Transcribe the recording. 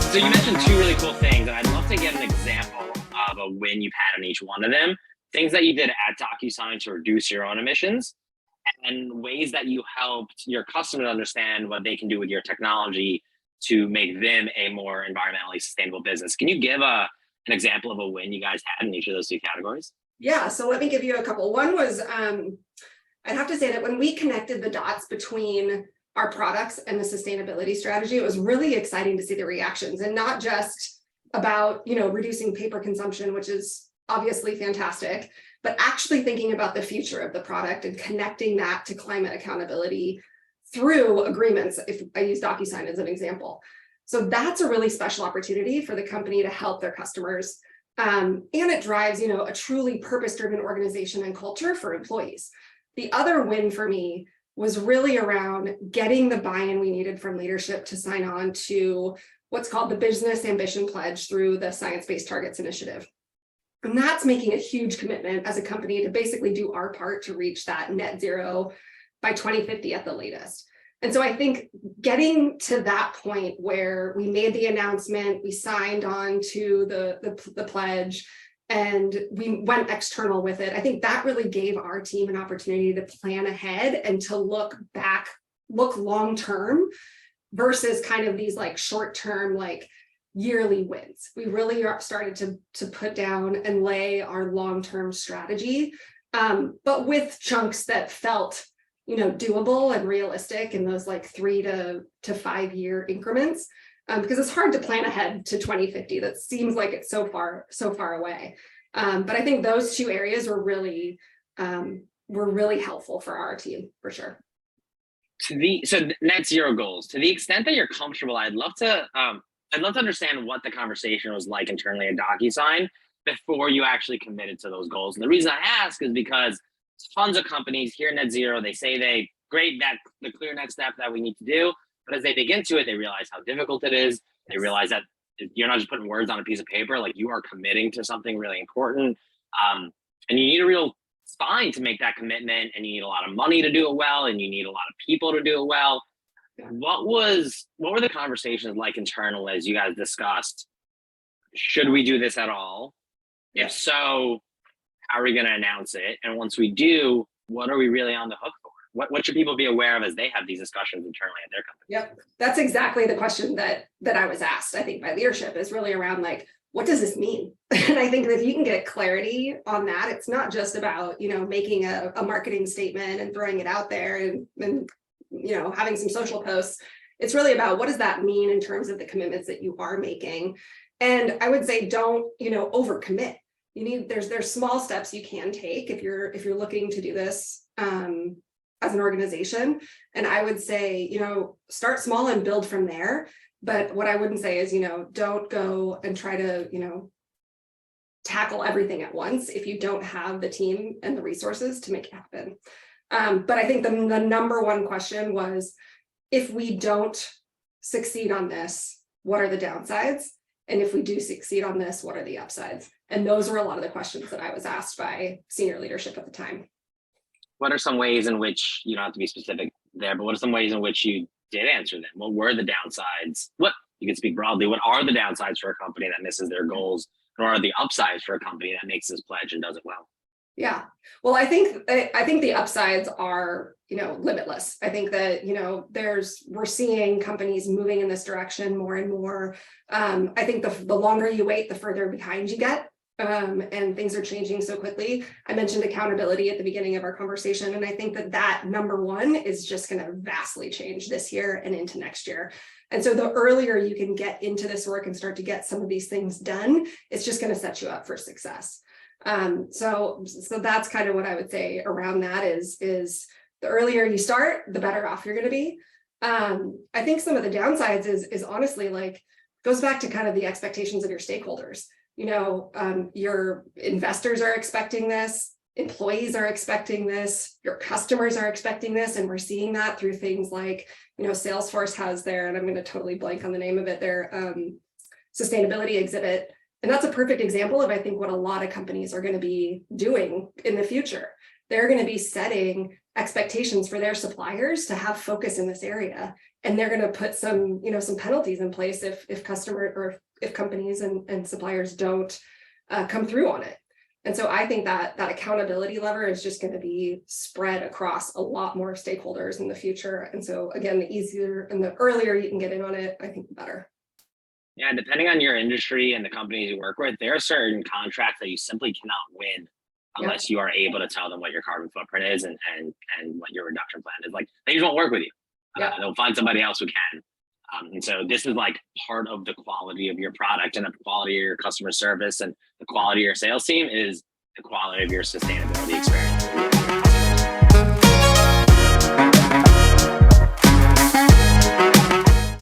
So you mentioned two really cool things, and I'd love to get an example of a win you've had on each one of them. Things that you did at DocuSign to reduce your own emissions, and ways that you helped your customers understand what they can do with your technology to make them a more environmentally sustainable business. Can you give an example of a win you guys had in each of those two categories? Yeah, so let me give you a couple. One was, I'd have to say that when we connected the dots between our products and the sustainability strategy, it was really exciting to see the reactions, and not just about, reducing paper consumption, which is obviously fantastic, but actually thinking about the future of the product and connecting that to climate accountability through agreements, if I use DocuSign as an example. So that's a really special opportunity for the company to help their customers. And it drives, a truly purpose-driven organization and culture for employees. The other win for me was really around getting the buy-in we needed from leadership to sign on to what's called the Business Ambition Pledge through the Science-Based Targets Initiative. And that's making a huge commitment as a company to basically do our part to reach that net zero by 2050 at the latest. And so I think getting to that point where we made the announcement, we signed on to the pledge, and we went external with it, I think that really gave our team an opportunity to plan ahead and to look long-term versus kind of these short-term, yearly wins. We really started to put down and lay our long-term strategy, but with chunks that felt doable and realistic in those 3 to 5 year increments, because it's hard to plan ahead to 2050. That seems like it's so far away. But I think those two areas were really helpful for our team, for sure. So net zero goals, to the extent that you're comfortable, I'd love to understand what the conversation was like internally at DocuSign before you actually committed to those goals. And the reason I ask is because tons of companies hear net zero, they say that's the clear next step that we need to do. But as they dig into it, they realize how difficult it is. They realize that you're not just putting words on a piece of paper, you are committing to something really important. And you need a real spine to make that commitment, and you need a lot of money to do it well, and you need a lot of people to do it well. Yeah. What were the conversations like internal as you guys discussed, should we do this at all? Yeah. If so, how are we going to announce it? And once we do, what are we really on the hook for? What should people be aware of as they have these discussions internally at their company? Yep, that's exactly the question that I was asked, I think, by leadership, is really around what does this mean? And I think that if you can get clarity on that, it's not just about, making a marketing statement and throwing it out there and having some social posts. It's really about, what does that mean in terms of the commitments that you are making? And I would say, don't, overcommit. There's small steps you can take if you're looking to do this as an organization. And I would say, start small and build from there. But what I wouldn't say is, don't go and try to, tackle everything at once if you don't have the team and the resources to make it happen. But I think the number one question was, if we don't succeed on this, what are the downsides? And if we do succeed on this, what are the upsides? And those were a lot of the questions that I was asked by senior leadership at the time. What are some ways in which, you don't have to be specific there, but what are some ways in which you did answer them? What were the downsides? You can speak broadly, what are the downsides for a company that misses their goals? And what are the upsides for a company that makes this pledge and does it well? Yeah, well, I think the upsides are, limitless. I think that, we're seeing companies moving in this direction more and more. I think the longer you wait, the further behind you get. And things are changing so quickly. I mentioned accountability at the beginning of our conversation, and I think that number one is just going to vastly change this year and into next year. And so the earlier you can get into this work and start to get some of these things done, it's just going to set you up for success. So that's kind of what I would say around that is the earlier you start, the better off you're going to be. I think some of the downsides is honestly goes back to kind of the expectations of your stakeholders. Your investors are expecting this, employees are expecting this, your customers are expecting this, and we're seeing that through things like, Salesforce has and I'm going to totally blank on the name of it, their sustainability exhibit. And that's a perfect example of, I think, what a lot of companies are going to be doing in the future. They're going to be setting expectations for their suppliers to have focus in this area. And they're going to put some, some penalties in place if customer or if companies and suppliers don't come through on it. And so I think that accountability lever is just going to be spread across a lot more stakeholders in the future. And so again, the easier and the earlier you can get in on it, I think the better. Yeah, depending on your industry and the companies you work with, there are certain contracts that you simply cannot win unless you are able to tell them what your carbon footprint is and what your reduction plan is. Like, they just won't work with you. They'll find somebody else who can. And so this is like part of the quality of your product and the quality of your customer service and the quality of your sales team is the quality of your sustainability experience.